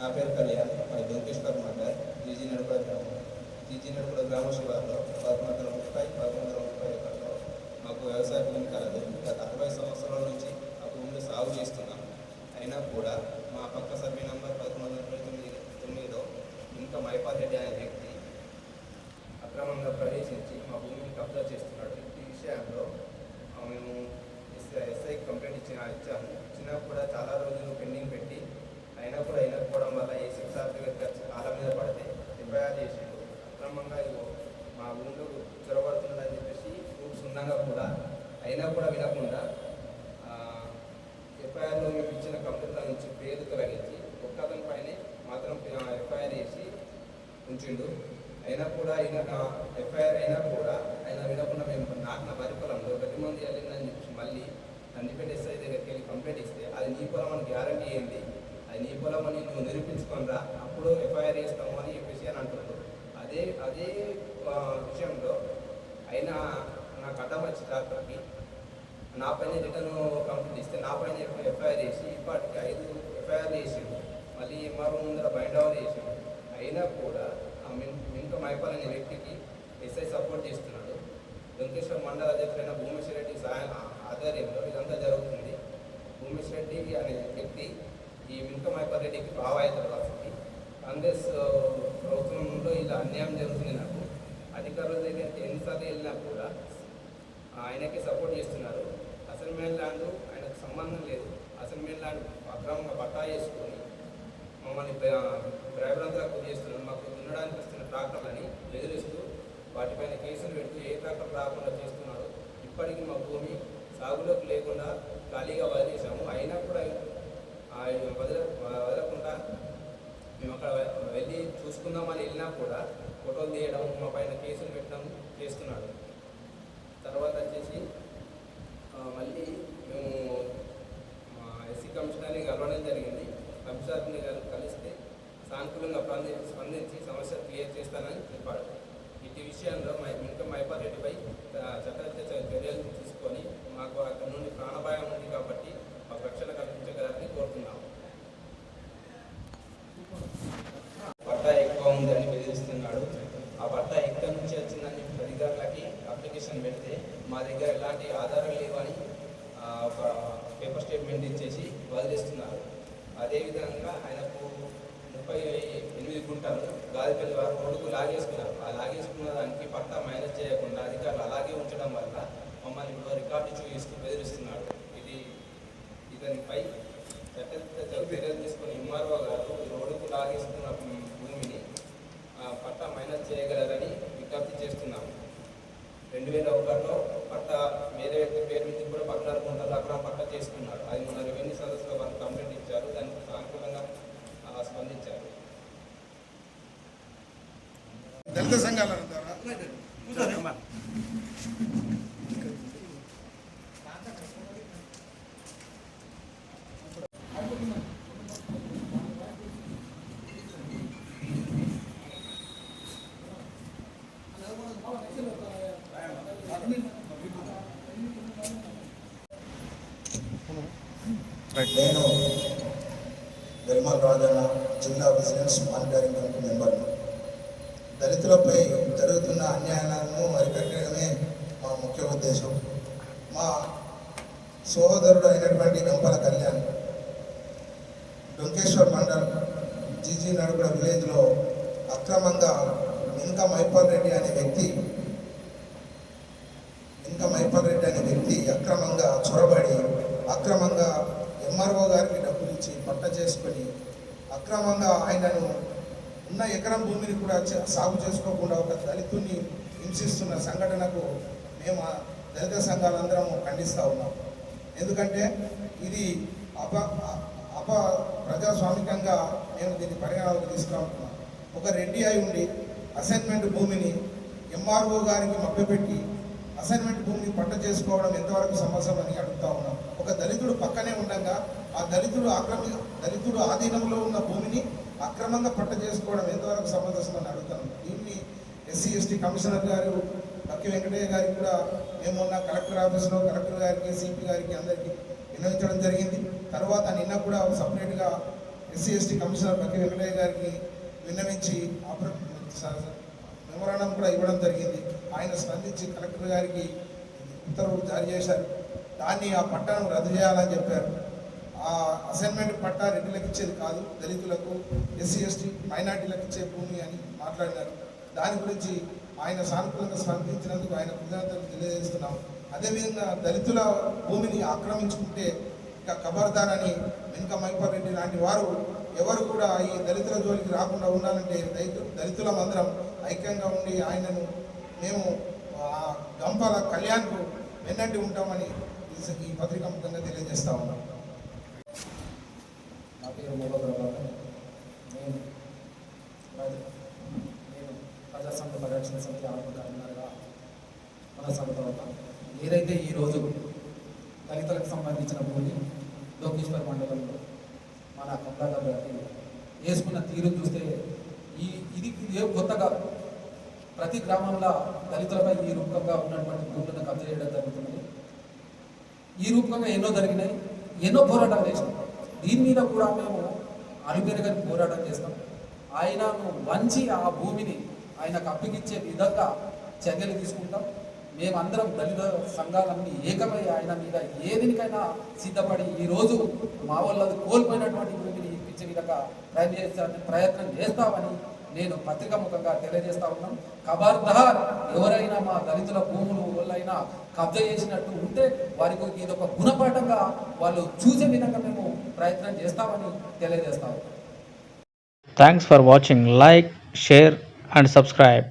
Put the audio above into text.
నా పేరు కళ్యాణ్, మా దొంకేశ్వర్ మండల్, జీజీ నడుపుల గ్రామం. జీజీ నడుపుల గ్రామ శివార్లో 1130 ఎకరాల్లో మాకు వ్యవసాయ భూమి కలదు. గత 60 సంవత్సరాల నుంచి ఆ భూమిని సాగు చేస్తున్నాం. అయినా కూడా మా పక్క సర్వే నంబర్ 1129లో ఇంకా మైపాల్ రెడ్డి అనే వ్యక్తి అక్రమంగా ప్రవేశించి మా భూమిని కబ్జా చేస్తున్నాడు. ఈ విషయంలో మేము ఎస్ఐ కంప్లైంట్ ఇచ్చాము. ఇచ్చినా కూడా చాలా రోజులు పెండింగ్ పెట్టి అయినకపోవడం వల్ల ఏసీపీ సార్ దగ్గర కాళ్ళ మీద పడితే ఎఫ్ఐఆర్ చేసిండు. అక్రమంగా మా ఊళ్ళో చొరబడుతుందని చెప్పేసి ప్రూఫ్స్ ఉన్నాగా కూడా అయినా కూడా వినకుండా ఎఫ్ఐఆర్లో మేము ఇచ్చిన కంప్లైంట్ల నుంచి పేరు తొలగించి ఒక్క అతని పైనే మాత్రం ఎఫ్ఐఆర్ చేసి ఉంచిండు. అయినా కూడా ఎఫ్ఐఆర్ అయినా కూడా ఆయన వినకుండా మేము నాటిన వరి పొలంలో 10 మంది వెళ్ళిందని చెప్పేసి మళ్ళీ నందిపేట ఎస్ఐ దగ్గరికి వెళ్ళి కంప్లైంట్ ఇస్తే అది నీ పొలం అని గ్యారంటీ ఏంది, అది నీ పొలం అని నువ్వు నిరూపించుకోనరా, అప్పుడు ఎఫ్ఐఆర్ చేస్తాము అని చెప్పేసి అని అంటున్నాడు. అదే విషయంలో అయినా నాకు అడ్డం వచ్చి ట్రాక్టర్కి నా పైన రిటర్న్ కంప్లైంట్ ఇస్తే నా పైన ఎఫ్ఐఆర్ చేసి ఇప్పటికి 5 ఎఫ్ఐఆర్ చేసిండు. మళ్ళీ ఎంఆర్ఓ ముందర బైండ్ ఓవర్ చేసిండు. అయినా కూడా మింక మైపాల్ అనే వ్యక్తికి ఎస్ఐ సపోర్ట్ చేస్తున్నాడు. దొంకేశ్వర్ మండల అధ్యక్షుడైన భూమేశ్వర్ రెడ్డి ఆధ్వర్యంలో ఇదంతా జరుగుతుంది. భూమేశ్వర్ రెడ్డి అనే వ్యక్తి ఈ మింక మైపాల్ రెడ్డికి బావాయితల రాసింది. కాంగ్రెస్ ప్రభుత్వంలో ఇలా అన్యాయం జరుగుతుంది. నాకు అధికారుల దగ్గర ఎన్నిసార్లు వెళ్ళినా కూడా ఆయనకి సపోర్ట్ చేస్తున్నారు. అసైన్మెంట్ ల్యాండ్ ఆయనకు సంబంధం లేదు. అసైన్మెంట్ ల్యాండ్ అక్రమంగా పట్టా చేసుకొని మమ్మల్ని భయభ్రాంతులకు గురి చేస్తున్నారు. మాకు దున్నడానికి వస్తున్న ట్రాక్టర్లని బెదిరిస్తూ వాటిపైన కేసులు పెడుతూ ఏ ట్రాక్టర్ రాకుండా చేస్తున్నారు. ఇప్పటికీ మా భూమి సాగులోకి లేకుండా ఖాళీగా వదిలేసాము. అయినా కూడా వదలకుండా మేము అక్కడ వెళ్ళి చూసుకుందామని వెళ్ళినా కూడా ఫోటోలు తీయడం, మా పైన కేసులు పెట్టడం చేస్తున్నాడు. తర్వాత వచ్చేసి మళ్ళీ మేము ఎస్సీ కమిషనర్ని కలవడం జరిగింది. కమిషనర్ని కలిస్తే సానుకూలంగా స్పందించి సమస్య క్లియర్ చేస్తానని చెప్పాడు. ఇటు విషయంలో ఇంకా మైపాల్ రెడ్డిపై చట్టరీత్యా చర్యలు తీసుకొని మాకు అక్కడ నుండి ప్రాణభాయం ఉంది కాబట్టి మాకు రక్షణ కల్పించగలని కోరుతున్నాము. పట్టా ఎక్కువ ఉందని బెదిరిస్తున్నాడు. ఆ పట్టా ఎక్కడి నుంచి వచ్చిందని అధికారులకి అప్లికేషన్ పెడితే మా దగ్గర ఎలాంటి ఆధారాలు లేవని ఒక పేపర్ స్టేట్మెంట్ ఇచ్చేసి వదిలేస్తున్నారు. అదేవిధంగా ఆయనకు 38 గుంటలు గాదిపల్లి వారు కొడుకు లాగేసుకున్నారు. ఆ లాగేసుకున్న దానికి పట్టా మైనస్ చేయకుండా అధికారులు అలాగే ఉంచడం వల్ల మమ్మల్ని ఇప్పుడు రికార్డు చూపిస్తూ బెదిరిస్తున్నాడు. ఇతనిపై చర్యలు తీసుకుని ఎంఆర్ఓ గారు రోడ్డుకు లాగేసుకున్న భూమిని పట్టా మైనస్ చేయగలరని విజ్ఞప్తి చేస్తున్నాము. 2001లో పట్టా వేరే వ్యక్తి పేరు నుంచి కూడా 14 గుంటలు అక్కడ పట్టా చేసుకున్నాడు. అది మన రెవెన్యూ సదస్సులో వాళ్ళు కంప్లైంట్ ఇచ్చారు. దానికి సానుకూలంగా స్పందించారు. దళిత సంఘాల నేను వెల్మల్ రాజన్న, జిల్లా బిజినెస్ మానిటరింగ్ కమిటీ మెంబర్ను. దళితులపై జరుగుతున్న అన్యాయాలను అరికట్టడమే మా ముఖ్య ఉద్దేశం. మా సోదరుడు అయినటువంటి గంపల కళ్యాణ్ డొంకేశ్వర్ మండల్ జీజీ నడుపుల విలేజ్లో అక్రమంగా మింక మైపాల్ రెడ్డి అనే వ్యక్తి అక్రమంగా చొరబడి అక్రమంగా ఎంఆర్ఓ గారికి డబ్బులు ఇచ్చి పట్ట చేసుకొని అక్రమంగా ఆయనను ఉన్న ఎకరం భూమిని కూడా సాగు చేసుకోకుండా ఒక దళితుడిని హింసిస్తున్న సంఘటనకు మేము దళిత సంఘాలందరం ఖండిస్తూ ఉన్నాం. ఎందుకంటే ఇది ప్రజాస్వామికంగా మేము దీన్ని పరిగణలోకి తీసుకుంటున్నాం. ఒక రెడ్డి అయి ఉండి అసైన్మెంట్ భూమిని ఎంఆర్ఓ గారికి మభ్యపెట్టి అసైన్మెంట్ భూమిని పట్ట చేసుకోవడం ఎంతవరకు సమస్య అని అడుగుతా ఉన్నాం. ఒక దళితుడు పక్కనే ఉండగా ఆ దళితుడు ఆధీనంలో ఉన్న భూమిని అక్రమంగా పట్ట చేసుకోవడం ఎంతవరకు సమంజసమని అడుగుతాను. దీన్ని ఎస్సీ ఎస్టీ కమిషనర్ గారు బక్కి వెంకటయ్య గారికి కూడా మేము ఉన్న కలెక్టర్ ఆఫీస్లో కలెక్టర్ గారికి సిపి గారికి అందరికీ విన్నవించడం జరిగింది. తర్వాత నిన్న కూడా సపరేట్గా ఎస్సీ ఎస్టీ కమిషనర్ బక్కి వెంకటయ్య గారికి విన్నవించి మెమోరాండం కూడా ఇవ్వడం జరిగింది. ఆయన స్పందించి కలెక్టర్ గారికి ఉత్తర్వులు జారీ చేశారు. దాన్ని ఆ పట్టాను రద్దు చేయాలని చెప్పారు. ఆ అసైన్మెంట్ పట్టా రెడ్డిలకు ఇచ్చేది కాదు, దళితులకు, ఎస్సీ ఎస్టీ మైనార్టీలకు ఇచ్చే భూమి అని మాట్లాడినారు. దాని గురించి ఆయన సానుకూలంగా స్పందించినందుకు ఆయన కృతజ్ఞతలు తెలియజేస్తున్నాం. అదేవిధంగా దళితుల భూమిని ఆక్రమించుకుంటే ఇక ఖబర్దార్ అని వెనుక మైపర్ రెడ్డి లాంటి వారు ఎవరు కూడా ఈ దళితుల జోలికి రాకుండా ఉండాలంటే దళితులం అందరం ఐక్యంగా ఉండి ఆయనను మేము గంపల కళ్యాణ్కు వెన్నంటి ఉంటామని ఈ పత్రికా ముఖంగా తెలియజేస్తా ఉన్నాం. నా పేరు మూల ప్రభాకర్. నేను ప్రజాసంఘ పరిరక్షణ సమితి ఆత్మ కన్వీనర్గా కొనసాగుతూ ఉంటాం. ఏదైతే ఈరోజు దళితులకు సంబంధించిన భూమి లోకేశ్వర్ మండలంలో మన కమలాకర్ గారికి వేసుకున్న తీరు చూస్తే ఇది కొత్తగా ప్రతి గ్రామంలో దళితులపై ఈ రూపంగా ఉన్నటువంటి భూములను కబ్జా చేయడం జరుగుతున్నది. ఈ రూపంగా ఎన్నో జరిగినాయి, ఎన్నో పోరాటాలు చేసినాం. దీని మీద కూడా మేము అలుపెరగని పోరాటం చేస్తాం. ఆయనను వంచి ఆ భూమిని ఆయనకు అప్పగిచ్చే విధంగా చర్యలు తీసుకుంటాం. మేమందరం దళిత సంఘాలన్నీ ఏకమై ఆయన మీద ఏదినికైనా సిద్ధపడి ఈరోజు మా వాళ్ళది కోల్పోయినటువంటి భూమిని ఇప్పించే విధంగా ప్రయత్నం చేస్తామని నేను పత్రికా ముఖంగా తెలియజేస్తా ఉన్నాం. ఖబర్దార్ ఎవరైనా మా దళితుల భూములు వాళ్ళైనా కబ్జా చేసినట్టు ఉంటే వారికి ఇదొక గుణపాఠంగా వాళ్ళు చూసే విధంగా మేము ప్రయత్నం చేస్తామని తెలియజేస్తాము. Thanks for watching. Like, share and subscribe.